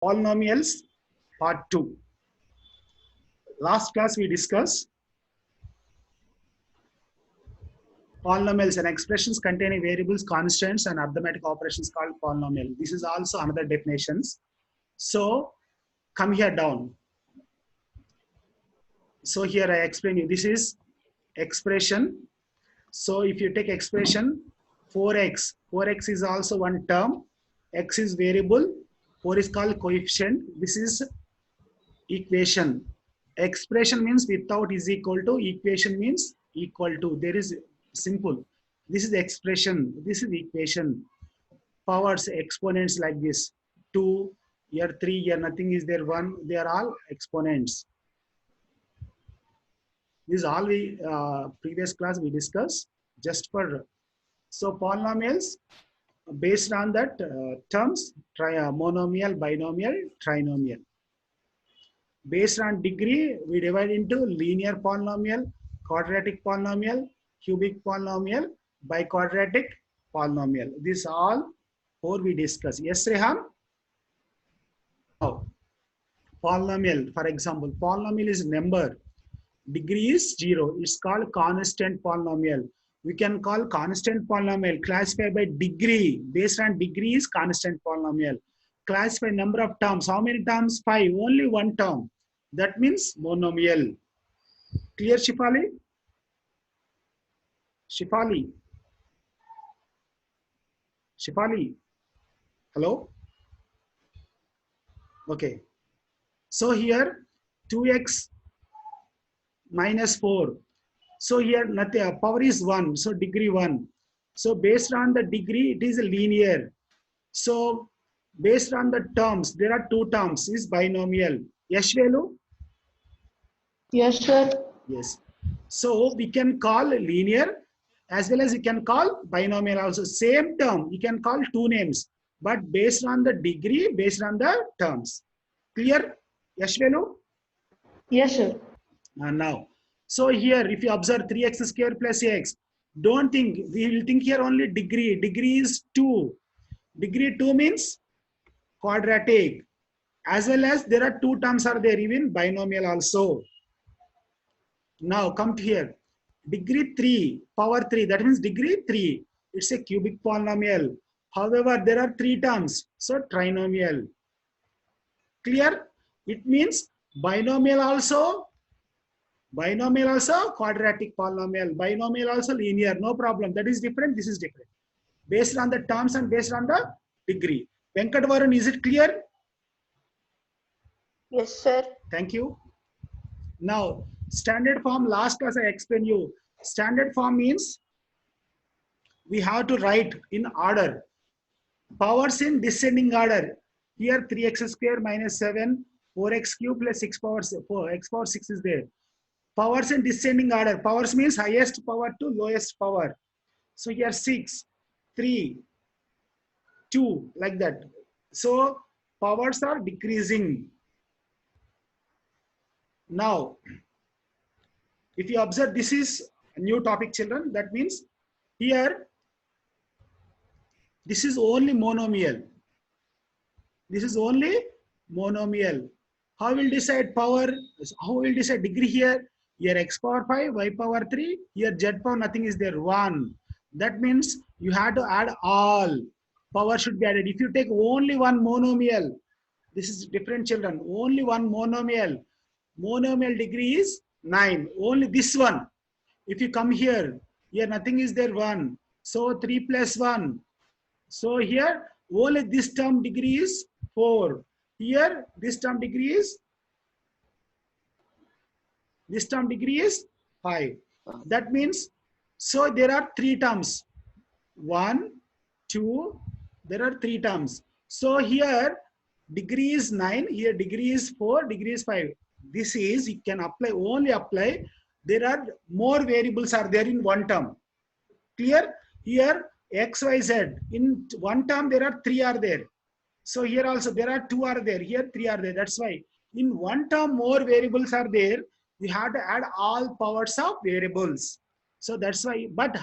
Polynomials part 2. Last class we discussed polynomials and expressions containing variables, constants and arithmetic operations called polynomial. This is also another definitions. So come here down. So here I explain you, this is expression. So if you take expression 4x is also one term, x is variable, 4 is called coefficient. This is equation. Expression means without is equal to, equation means equal to. There is simple. This is expression, this is equation. Powers, exponents like this. 2, here 3, here nothing is there, 1, they are all exponents. This is all we previous class we discussed just for. So polynomials based on that terms, monomial, binomial, trinomial. Based on degree, we divide into linear polynomial, quadratic polynomial, cubic polynomial, biquadratic polynomial. These all 4 we discuss. Yes, Rehan? Now, polynomial, for example, polynomial is number. Degree is 0. It's called constant polynomial. We can call constant polynomial classified by degree. Based on degree is constant polynomial. Classify number of terms. How many terms? 5. Only one term. That means monomial. Clear, Shifali? Shifali? Shifali? Hello? Okay. So here 2x minus 4. So here nothing, power is 1. So degree 1. So based on the degree, it is a linear. So based on the terms, there are 2 terms, is binomial. Yes, Velu? Yes, sir. Yes. So we can call linear as well as we can call binomial also. Same term, we can call 2 names, but based on the degree, based on the terms. Clear? Yes, Velu? Yes, sir. Now, so here if you observe 3x square plus x, don't think, we will think here only degree. Degree is 2. Degree 2 means quadratic. As well as there are 2 terms are there, even binomial also. Now come to here. Degree 3, power 3, that means degree 3. It's a cubic polynomial. However, there are 3 terms, so trinomial. Clear? It means binomial also, quadratic polynomial, binomial also linear, no problem. That is different, this is different. Based on the terms and based on the degree. Venkatavaran, is it clear? Yes, sir. Thank you. Now, standard form, last class I explained you. Standard form means we have to write in order. Powers in descending order. Here 3x square minus 7, 4x cube plus 6 power 4, x power 6 is there. Powers in descending order. Powers means highest power to lowest power. So here 6, 3, 2, like that. So powers are decreasing. Now, if you observe, this is a new topic, children. That means here, this is only monomial. This is only monomial. How will decide power? How will decide degree here? Here x power 5, y power 3. Here z power nothing is there, 1. That means you have to add all. Power should be added. If you take only one monomial, this is different, children. Only one monomial. Monomial degree is 9. Only this one. If you come here nothing is there, 1. So 3 plus 1. So here only this term degree is 4. Here this term degree is 5. That means, so there are 3 terms. 1, 2, there are 3 terms. So here degree is 9, here degree is 4, degree is 5. This is, you can apply, only apply. There are more variables are there in one term. Clear? Here x, y, z. In one term there are 3 are there. So here also there are 2 are there. Here 3 are there. That's why in one term more variables are there. We have to add all powers of variables. So that's why. But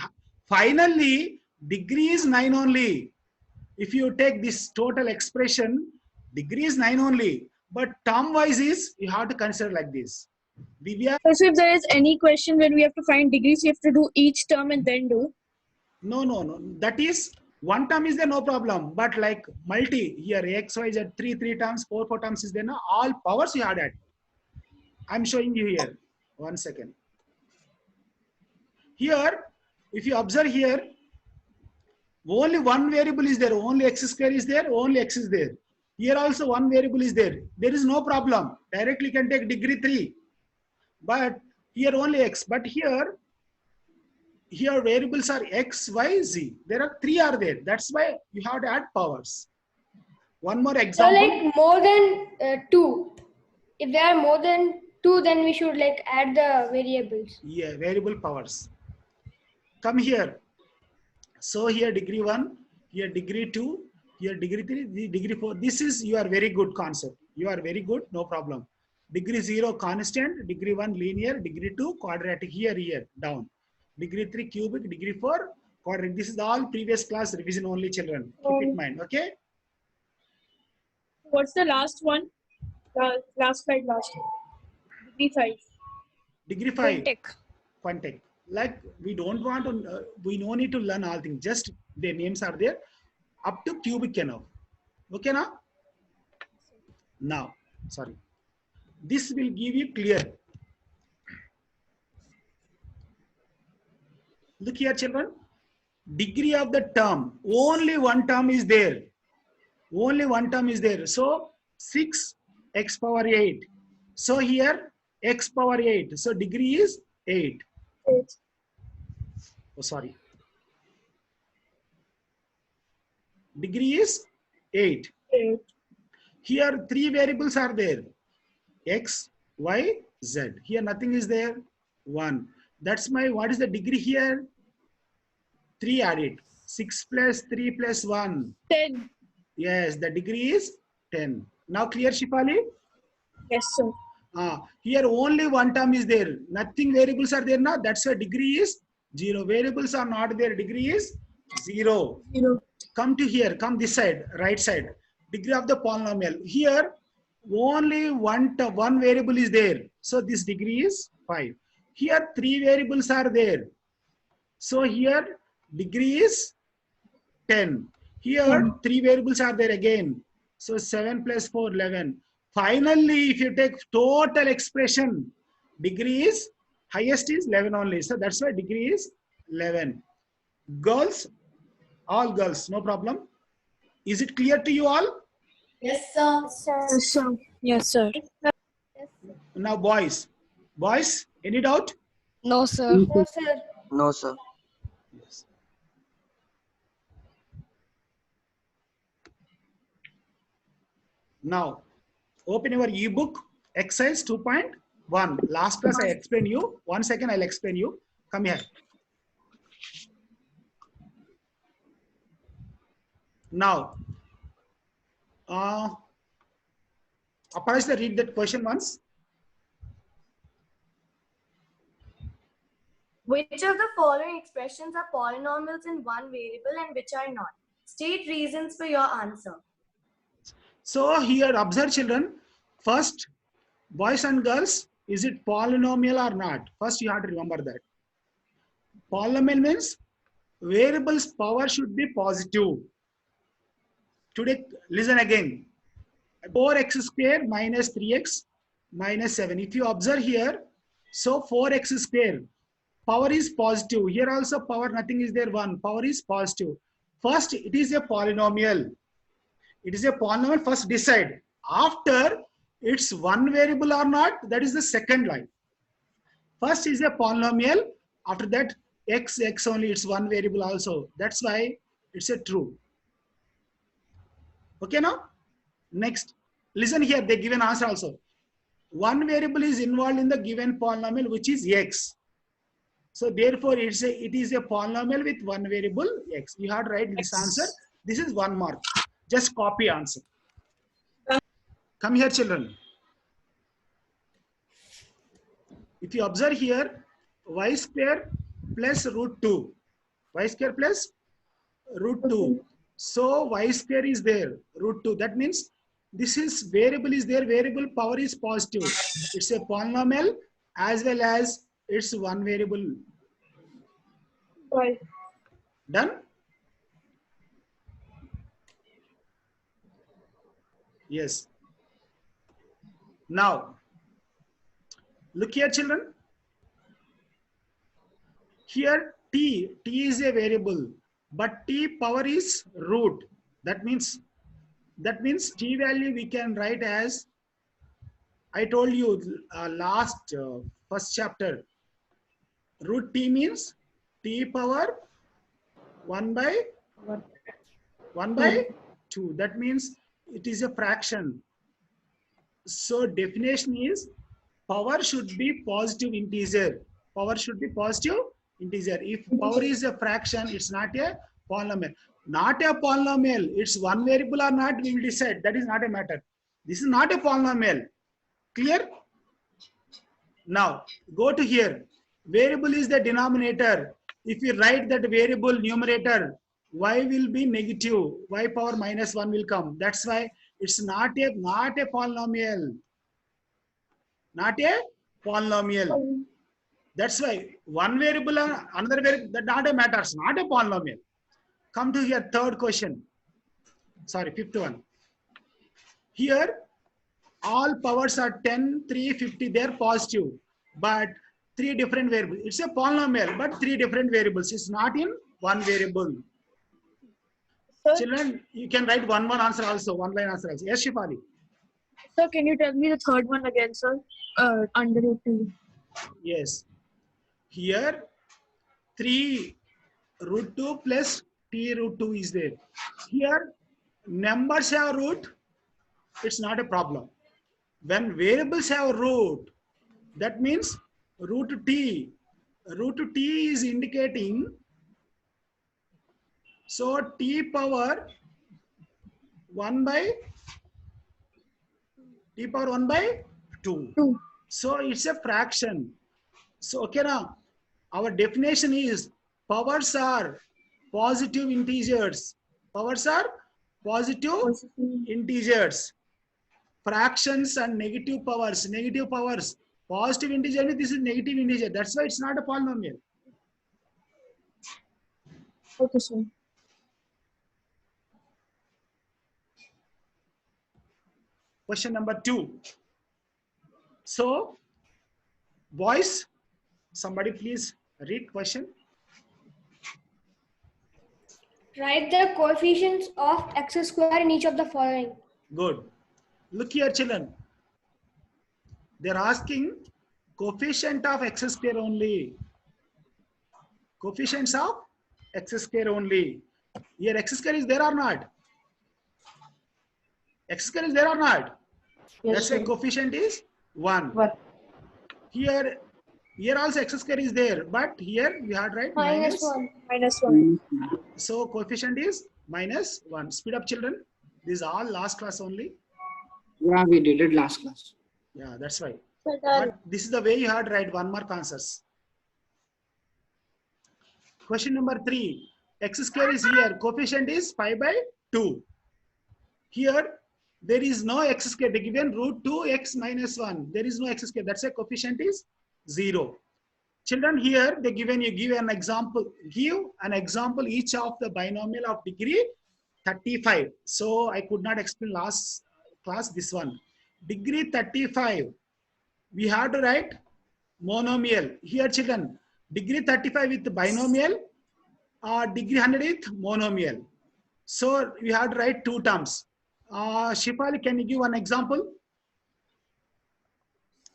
finally degree is 9 only. If you take this total expression, Degree is 9 only, but term wise is you have to consider like this. Divya, So if there is any question when we have to find degrees, you have to do each term and then do. no. That is one term is there, no problem. But like multi here, x, y, z, three terms, four terms is there. Now all powers you add. I'm showing you here. 1 second. Here, if you observe here, only one variable is there. Only x square is there. Only x is there. Here also one variable is there. There is no problem. Directly can take degree 3. But here only x. But here variables are x, y, z. There are 3 are there. That's why you have to add powers. One more So example. like more than 2. If there are more than 2, then we should like add the variables. Yeah, variable powers. Come here. So here degree 1, here degree 2, here degree 3, degree 4. This is your very good concept. You are very good, no problem. Degree 0 constant, degree 1 linear, degree 2 quadratic, here, down. Degree 3 cubic, degree 4 quadratic. This is all previous class revision only, children. Keep it in mind, okay? What's the last one? Last slide, last one. Degree 5. Degree 5. Quintic. Quantic. Like we don't want to, we no need to learn all things. Just their names are there. Up to cubic enough. Okay now? Now, sorry. This will give you clear. Look here, children. Degree of the term. Only one term is there. Only one term is there. So 6x power 8. So here x power 8. So degree is 8. 8. Oh, sorry. Degree is 8. 8. Here 3 variables are there. X, Y, Z. Here nothing is there. 1. That's my, what is the degree here? 3 added. 6 plus 3 plus 1. 10. Yes, the degree is 10. Now clear, Shifali? Yes, sir. Here only one term is there. Nothing variables are there now. That's why degree is 0. Variables are not there. Degree is 0. 0. Come to here. Come this side, right side. Degree of the polynomial. Here only one variable is there. So this degree is 5. Here 3 variables are there. So here degree is 10. Here 3 variables are there again. So 7 plus 4, 11. Finally, if you take total expression, degree is highest is 11 only. So that's why degree is 11. Girls, all girls, no problem. Is it clear to you all? Yes, sir. Yes, sir. Yes, sir. Now boys. Boys, any doubt? No, sir. No, sir. No, sir. Yes. Now, open your ebook, exercise 2.1. Last class I explained you. 1 second, I'll explain you. Come here. Now, Aparajita, read that question once. Which of the following expressions are polynomials in one variable and which are not? State reasons for your answer. So here, observe children. First, boys and girls, is it polynomial or not? First, you have to remember that. Polynomial means variable's power should be positive. Today, listen again. 4x square minus 3x minus 7. If you observe here, so 4x square, power is positive. Here also power, nothing is there, 1. Power is positive. First, it is a polynomial. It is a polynomial, first decide. After, it's one variable or not, that is the second line. First is a polynomial. After that, x only, it's one variable also. That's why it's a true. Okay now? Next, listen here, they give an answer also. One variable is involved in the given polynomial, which is x. So therefore, it is a polynomial with one variable x. You have to write this answer. This is 1 mark. Just copy answer. Come here, children. If you observe here, y square plus root 2. Y square plus root 2. So y square is there, root 2. That means This is variable is there, variable power is positive. It's a polynomial as well as it's one variable. Why? Done? Yes. Now, look here, children. Here, t is a variable, but t power is root. That means t value we can write as, I told you last first chapter, root t means t power 1 by 2. That means it is a fraction. So definition is power should be positive integer. Power should be positive integer. If power is a fraction, it's not a polynomial. Not a polynomial. It's one variable or not, we will decide. That is not a matter. This is not a polynomial. Clear? Now, go to here. Variable is the denominator. If you write that variable numerator, y will be negative. Y power minus 1 will come. That's why it's not a polynomial. Not a polynomial. That's why one variable and another variable, that not a matters. Not a polynomial. Come to here, third question. Sorry, fifth one. Here, all powers are 10, 3, 50. They're positive. But three different variables. It's a polynomial, but three different variables. It's not in one variable. Sir, Children, you can write one answer also, one line answer also. Yes, Shifali. sir, can you tell me the third one again, sir? Under root 2. Yes. Here, 3 root 2 plus t root 2 is there. Here, numbers have root. It's not a problem. When variables have root, that means root t. Root t is indicating, so t power 1 by 2. 2. So it's a fraction. So okay now, our definition is powers are positive integers. Powers are positive integers. Fractions and negative powers. Negative powers. Positive integer, this is negative integer. That's why it's not a polynomial. Okay, sir. Question number 2. So, boys, somebody please read question. Write the coefficients of x square in each of the following. Good. Look here, children. They're asking coefficient of x square only. Coefficients of x square only. Here x square is there or not? X square is there or not? Yes, That's why sir. coefficient is 1. What? Here also x square is there, but here we had right Minus 1. Minus 1. So coefficient is minus 1. Speed up, children. This is all last class only. Yeah, we did it last class. Yeah, that's why. But, But this is the way you had to write 1 mark answers. Question number 3. X square is here. Coefficient is 5 by 2. Here there is no x square. They given root 2x minus 1. There is no x square. That's why coefficient is 0. Children, here they given you give an example. Give an example each of the binomial of degree 35. So I could not explain last class this one. Degree 35. We have to write monomial. Here, children, degree 35 with binomial or degree 100 with monomial. So we have to write two terms. Shifali, can you give one example?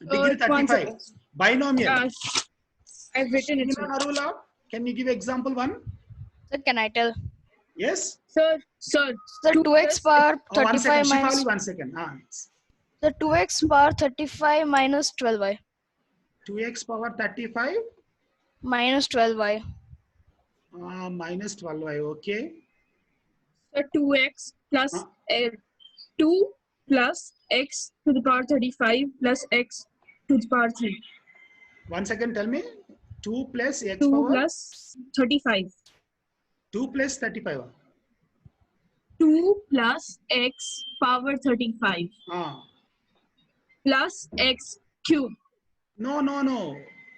Degree 35. Binomial. I've written it. Nina Narula, can you give example 1? Sir, can I tell? Yes? Sir, Sir, 2x power Oh, 1 second. 35 minus Shifali, 1 second. the 2x power 35 minus 12y 2x power 35 minus 12y. minus 12y. Okay. sir, 2x plus 2 plus x to the power 35 plus x to the power 3. 1 second, tell me. 2 plus x 2 power plus 35. 2 plus 35. 2 plus x power 35 plus x cube. No.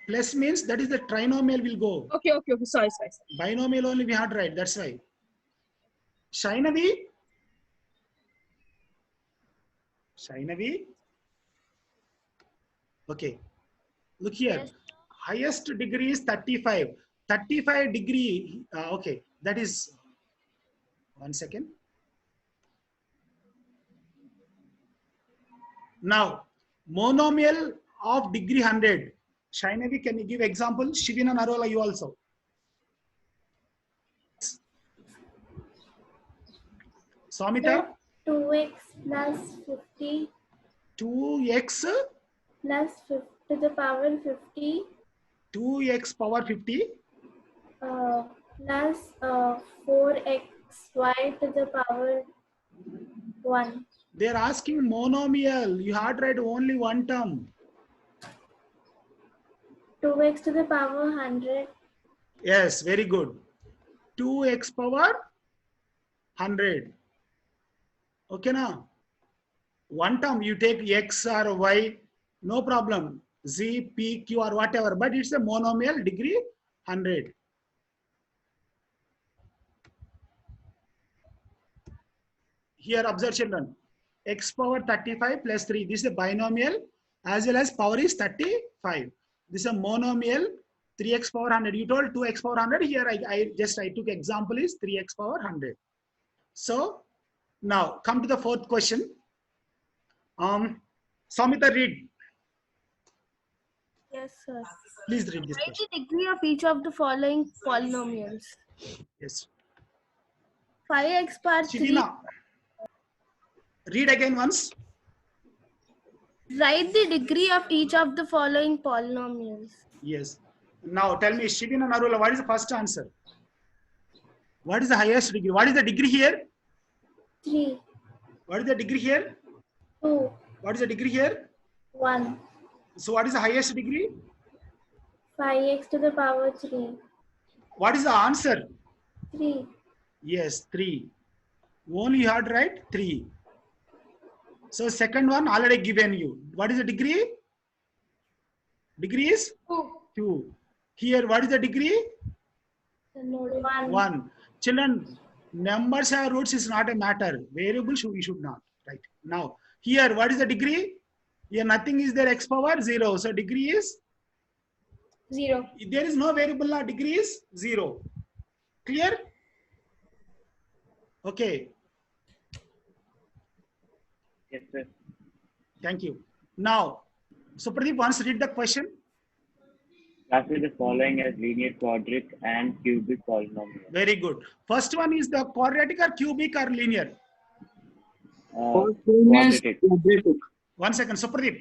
Plus means that is the trinomial will go. Okay. Sorry. Binomial only we had to write. That's why. Shainavi. Okay. Look here. Yes. Highest degree is 35. 35 degree. Okay. That is. 1 second. Now, monomial of degree 100. Shainavi, can you give example? Shivina Narola, you also. Samita? 2x plus 50 2x plus 50 to the power 50 2x power 50 plus 4xy to the power 1. They are asking monomial. You had to write only one term. 2x to the power 100 Yes, very good. 2x power 100. Okay, now one term you take x or y, no problem. Z, P, Q or whatever, but it's a monomial degree 100. Here observe children. X power 35 plus 3. This is a binomial as well as power is 35. This is a monomial 3x power 100. You told 2x power 100. Here I took example is 3x power 100. So now come to the fourth question. Samita, read. Yes, sir. Please read this Find question. the degree of each of the following polynomials. Yes. 5x power 3. Shivina, read again once. Write the degree of each of the following polynomials. Yes. Now tell me, Shivina Narula, what is the first answer? What is the highest degree? What is the degree here? 3 What is the degree here? 2 What is the degree here? 1 So what is the highest degree? 5x to the power 3 What is the answer? 3 Yes, 3. Only you had to write 3. So second one already given you. What is the degree? Degree is 2. Here, what is the degree? 1 1. Children, numbers or roots is not a matter. Variable we should not. Right. Now, here, what is the degree? Here, nothing is there, x power 0. So, degree is? 0. There is no variable now, degree is 0. Clear? Okay. Yes, sir. Thank you. Now, so Pradeep wants to read the question. Classify the following as linear, quadratic, and cubic polynomial. Very good. First one is the quadratic or cubic or linear? Quadratic. 1 second. So Pradeep.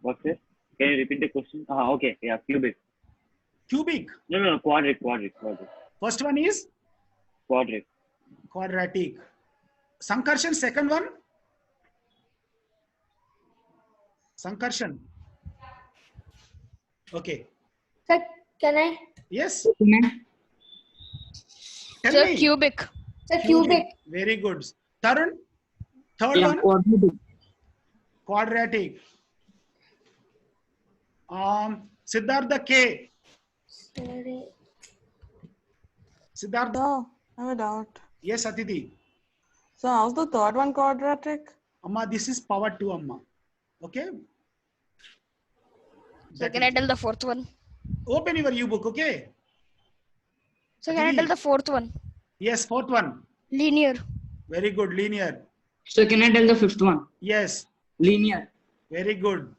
What's it? Can you repeat the question? Okay. Yeah, cubic. Cubic. No, quadratic. First one is? Quadratic. Quadratic. Sankarshan, second one? Sankarshan. Okay. Sir, can I? Yes. Sir, Tell me. cubic. Sir, cubic. Very good. Tarun. Third Yeah, one. Quadratic. Siddhartha K. Sorry. Siddhartha. So, I have a doubt. Yes, Atiti. So, how's the third one quadratic? Amma, this is power 2, Amma. Okay. So can I tell the fourth one? Open your U-book, okay? So can I tell the fourth one? Yes, fourth one. Linear. Very good, linear. So can I tell the fifth one? Yes, Linear. very good.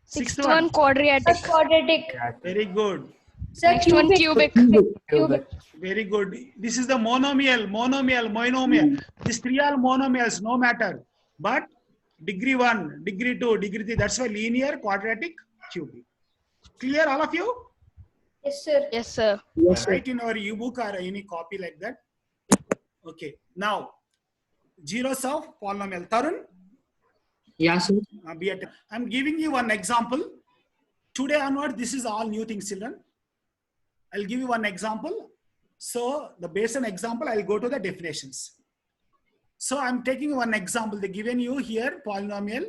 Sixth one quadratic. Sir, quadratic. Very good. Sir, Next one cubic. Cubic. Very good. This is the monomial. These three are monomials, no matter. But degree 1, degree 2, degree 3, that's why linear, quadratic, cubic. Clear, all of you? Yes, sir. Yes, sir. Yes, sir. Write in our U-book or any copy like that. Okay. Now, zeros of polynomial. Tarun? Yeah, sir. I'm giving you one example. Today onward, this is all new things, children. I'll give you one example. So the based on example, I'll go to the definitions. So I'm taking one example. They given you here polynomial.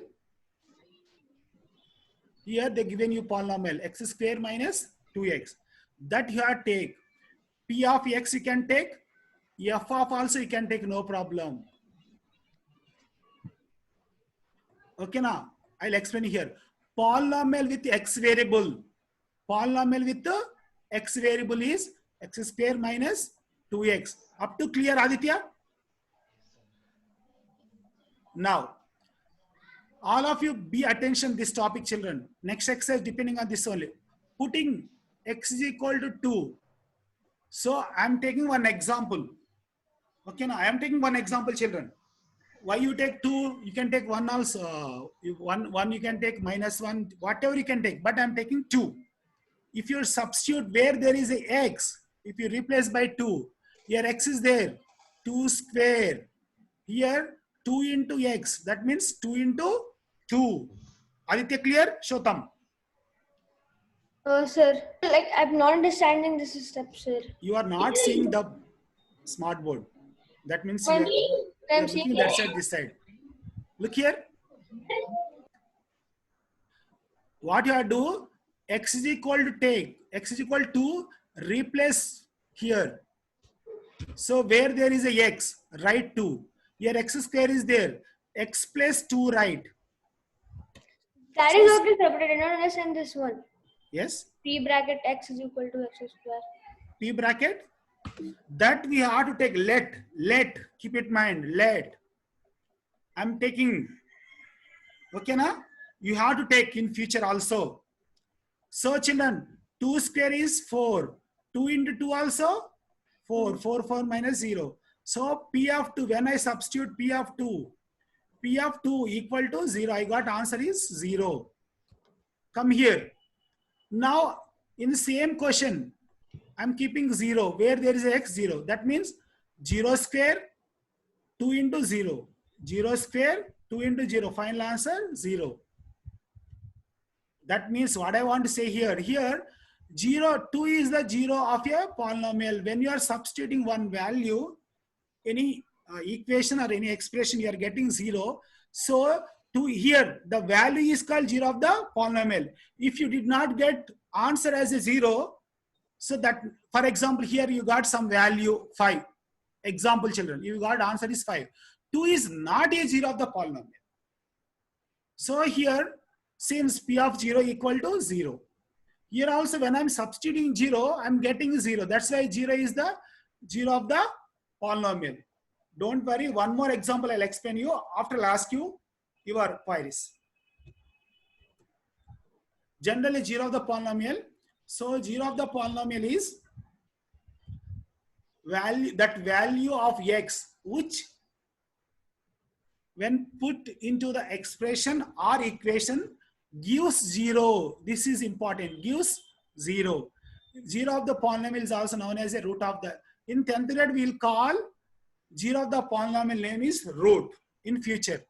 Here they given you polynomial x square minus 2x. That you have to take. P of x you can take. F of also you can take, no problem. Okay, now I'll explain here. Polynomial with x variable. Polynomial with the x variable is x square minus 2x. Up to clear, Aditya? Now, all of you be attention this topic, children. Next exercise depending on this only. Putting x is equal to 2. So I'm taking one example. Okay, now I am taking one example, children. Why you take 2? You can take 1 also. One you can take -1, whatever you can take. But I'm taking 2. If you substitute where there is a x, if you replace by 2, here x is there. 2 square. Here 2 into x. That means 2 into 2. Aditya, clear? Show thumb. Sir, like I'm not understanding this step, sir. You are not seeing the smart board. That means you I'm are seeing looking that side, this side. Look here. What you are do? X is equal to take. X is equal to replace here. So where there is a x, write 2. Here x square is there. X plus 2, right? That is okay, sir, but I did not understand this one. Yes. P bracket x is equal to x square. P bracket. That we have to take let. Keep it in mind. Let. I'm taking. Okay, na? You have to take in future also. So children, 2 square is 4. 2 into 2 also 4. 4 minus 0. So P of 2, when I substitute P of 2 equal to 0. I got answer is 0. Come here. Now in the same question, I'm keeping 0. Where there is a x, 0. That means 0 square, 2 into 0. 0 square, 2 into 0. Final answer, 0. That means what I want to say here, 2 is the 0 of a polynomial. When you are substituting one value, any equation or any expression, you are getting 0. So to here, the value is called 0 of the polynomial. If you did not get answer as a 0, so that, for example, here you got some value 5. Example, children, you got answer is 5. 2 is not a 0 of the polynomial. So here, since P of 0 equal to 0. Here also when I'm substituting 0, I'm getting 0. That's why 0 is the 0 of the polynomial. Don't worry, one more example I'll explain you after I'll ask you your queries. Generally 0 of the polynomial. So 0 of the polynomial is value of x, which when put into the expression or equation gives 0. This is important. Gives 0. 0 of the polynomial is also known as a root of the. In 10th grade, we will call 0 of the polynomial name is root in future.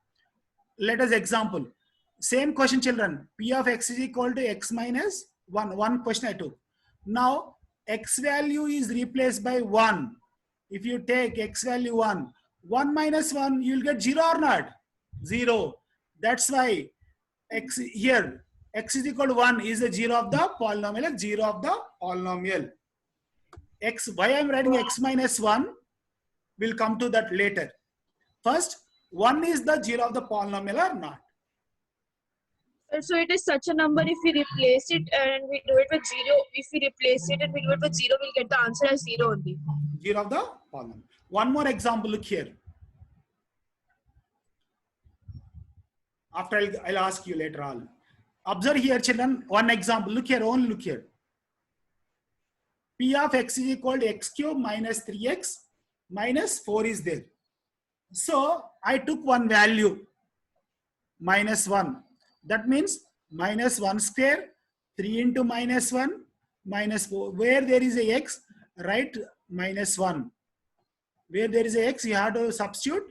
Let us example. Same question, children. P of x is equal to x minus 1. One question I took. Now, x value is replaced by 1. If you take x value 1, 1 minus 1, you will get 0 or not? 0. That's why x here, x is equal to 1 is the 0 of the polynomial, 0 of the polynomial. X, why I am writing x minus 1, we'll come to that later. First, 1 is the 0 of the polynomial or not. So it is such a number, if we replace it and we do it with 0, if we replace it and we do it with 0, we'll get the answer as 0 only. 0 of the polynomial. One more example, look here. After I'll ask you later on. Observe here, children, one example. Look here, only look here. P of x is equal to x cube minus 3x minus 4 is there. So I took one value, minus 1. That means minus 1 square, 3 into minus 1, minus 4. Where there is a x, write minus 1. Where there is a x, you have to substitute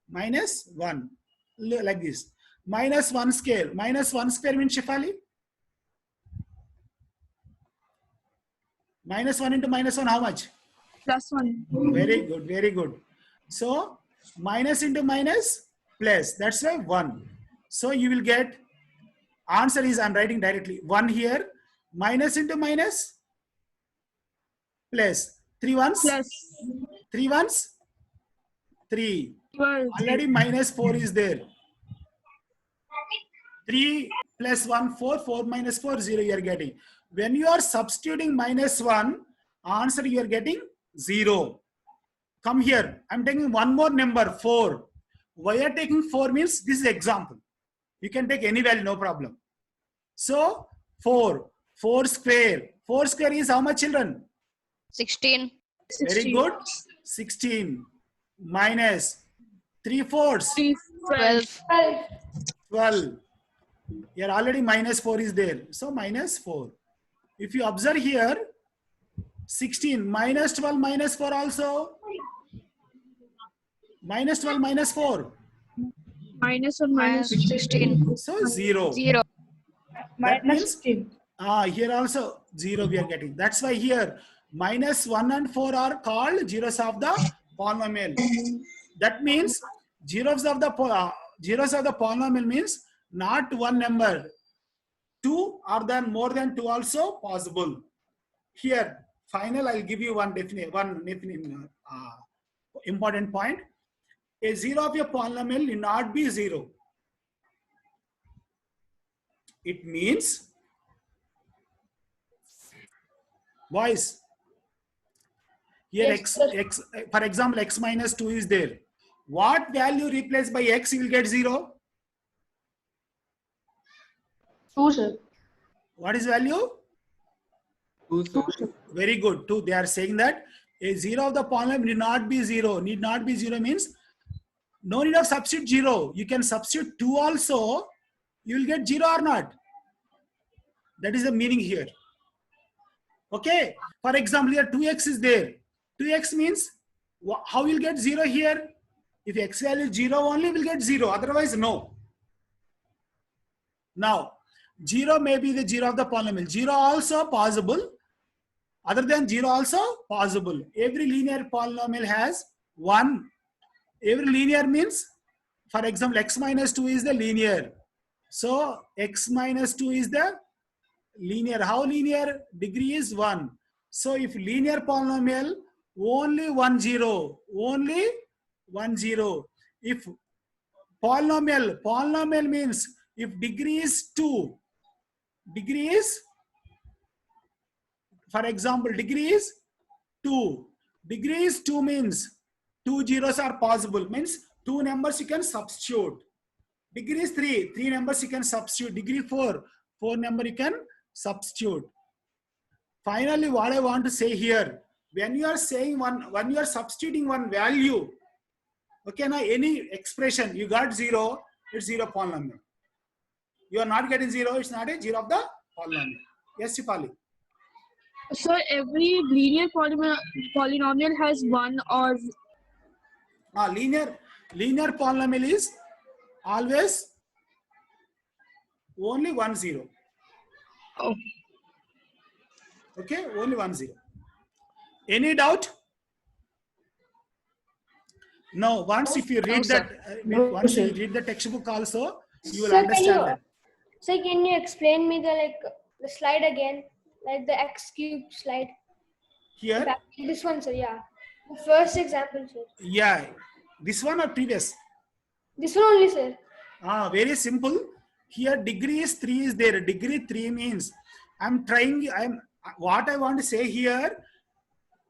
minus 1. Like this. Minus 1 square. Minus 1 square means Shefali? Minus 1 into minus 1, how much? plus 1. Very good, very good. So minus into minus plus, that's why 1. So you will get, answer is, I'm writing directly 1 here, minus into minus plus 3 ones, Plus 3 ones, 3. 12. Already minus 4 is there. 3 plus 1, 4, 4 minus 4, 0 you are getting. When you are substituting minus 1, answer you are getting 0. Come here. I'm taking one more number, 4. Why are taking 4 means this is example. You can take any value, no problem. So 4. 4 square. 4 square is how much, children? 16. Very good. 16 minus 3 fourths. 12. 12. Here already minus 4 is there. So minus 4. If you observe here, 16 minus 12 minus 4 also. Minus 12 minus 4. Minus 1 minus 16. So 0. 0. That means, here also 0 we are getting. That's why here minus 1 and 4 are called zeros of the polynomial. That means zeros of the polynomial means not one number. 2 or then more than 2 also possible. Here, final, I'll give you one important point. A 0 of your polynomial will not be 0. It means, boys, here Yes, x, for example, x minus 2 is there. What value replaced by x you will get 0? 2, sir. What is value? 2, sir. Very good. 2. They are saying that a 0 of the polynomial need not be 0. Need not be 0 means no need of substitute 0. You can substitute 2 also. You will get 0 or not. That is the meaning here. Okay. For example, here 2x is there. 2x means how you will get 0 here? If x value is 0 only, will get 0. Otherwise, no. Now, 0 may be the 0 of the polynomial. 0 also possible. Other than 0 also possible. Every linear polynomial has 1. Every linear means, for example, x minus 2 is the linear. So, x minus 2 is the linear. How linear? Degree is 1. So, if linear polynomial, only 1 0. Only 1 0. If polynomial means if degree is 2. Degree is, for example, degree is 2. Degree is 2 means 2 zeros are possible. Means 2 numbers you can substitute. Degree is 3. 3 numbers you can substitute. Degree 4. 4 number you can substitute. Finally, what I want to say here, when you are saying when you are substituting one value, okay, now any expression you got 0, it's 0 polynomial. You are not getting 0, it's not a 0 of the polynomial. Yes, Shifali. So every linear polynomial has 1 or Linear polynomial is always only 1 0. oh. Okay, only 1 0. Any doubt? No. Once if you read that, once you read the textbook also, you will understand that. So can you explain me the slide again, like the x cube slide? Here, This one, sir. Yeah, the first example, sir. yeah, this one or previous? This one only, sir. Very simple. Here degree is 3 is there. Degree 3 means what I want to say here,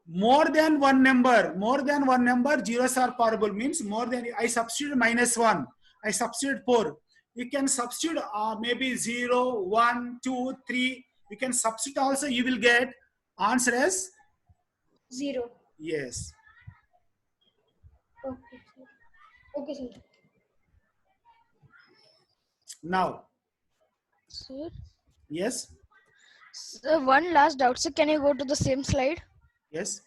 more than one number, zeros are possible means more than, I substitute minus 1, I substitute 4. You can substitute maybe 0, 1, 2, 3. You can substitute also, you will get answer as 0. yes. Okay, sir. Okay, sir. Now, Sir, yes, so one last doubt. So can you go to the same slide? yes.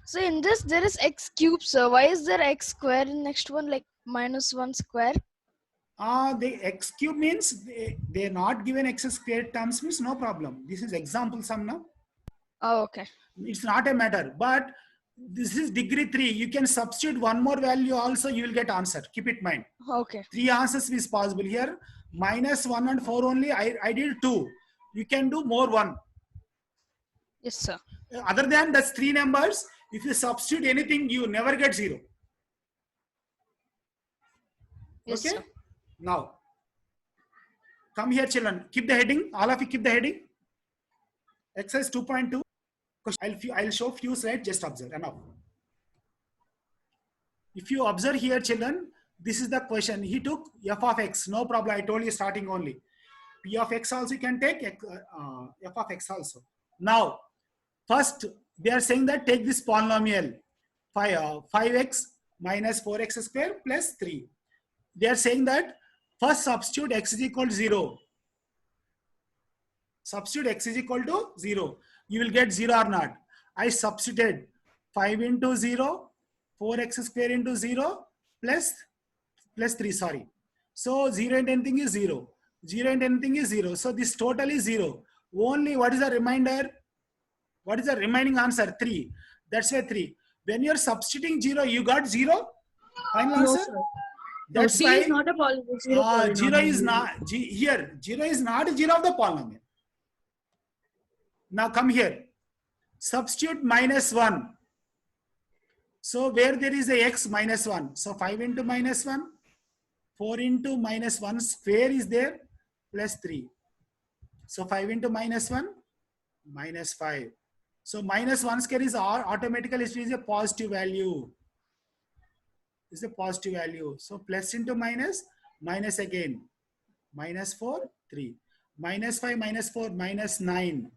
So in this there is x cube. So why is there x square in next one, like minus 1 square? The x cube means they are not given x squared terms means no problem. This is example sum now. Oh, okay. It's not a matter. But This is degree 3. You can substitute one more value also, you will get answer. Keep it in mind. Okay. 3 answers is possible here. Minus 1 and 4 only. I did 2. You can do more 1. Yes, sir. Other than that's 3 numbers, if you substitute anything, you never get 0. Yes, Okay. sir. Now, come here, children. Keep the heading. All of you keep the heading. Exercise 2.2. I'll show few slides. Just observe. Enough. If you observe here, children, this is the question. He took f of x. No problem. I told you starting only. P of x also you can take f of x also. Now, first they are saying that take this polynomial 5x minus 4x square plus 3. They are saying that first substitute x is equal to 0. Substitute x is equal to 0. You will get 0 or not. I substituted 5 into 0, 4x square into 0 plus 3, sorry. So 0 and anything is 0. 0 and anything is 0. So this total is 0. Only what is the remainder? What is the remaining answer? 3. That's why 3. When you are substituting 0, you got 0? Final answer? No, sir. That's P why is not a polynomial. 0 is not, here, 0 is not 0 of the polynomial. Now come here. Substitute minus 1. So where there is a x minus 1. So 5 into minus 1. 4 into minus 1 square is there. Plus 3. So 5 into minus 1. Minus 5. So minus 1 square is automatically is a positive value. Is a positive value. So plus into minus. Minus again. Minus 4. 3. Minus 5 minus 4. Minus 9.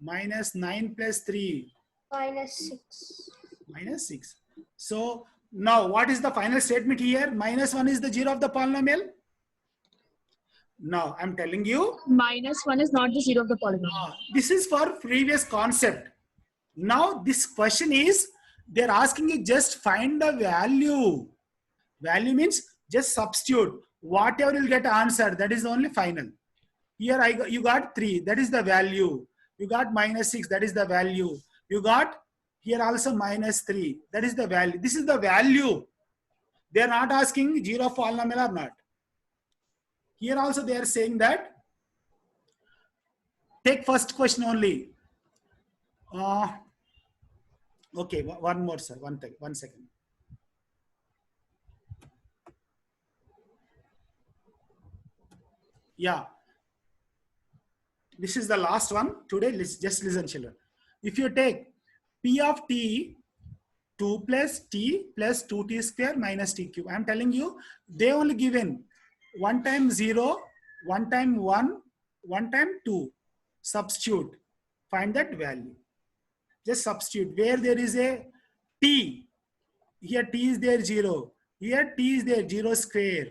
Minus 9 plus 3. Minus 6. Minus 6. So now what is the final statement here? Minus 1 is the 0 of the polynomial. Now I'm telling you. Minus 1 is not the 0 of the polynomial. This is for previous concept. Now this question is, they're asking you just find the value. Value means just substitute. Whatever you'll get answer, that is only final. Here you got 3, that is the value. You got minus 6, that is the value. You got here also minus 3, that is the value. This is the value. They are not asking 0 of polynomial or not. Here also they are saying that take first question only. Okay, one more, sir. One second. Yeah. This is the last one. Today, just listen, children. If you take P of t, 2 plus t plus 2t square minus t cube. I am telling you, they only given 1 time 0, 1 time 1, 1 time 2. Substitute. Find that value. Just substitute. Where there is a t, here t is there 0. Here t is there 0 square.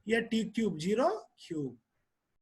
Here t cube 0 cube.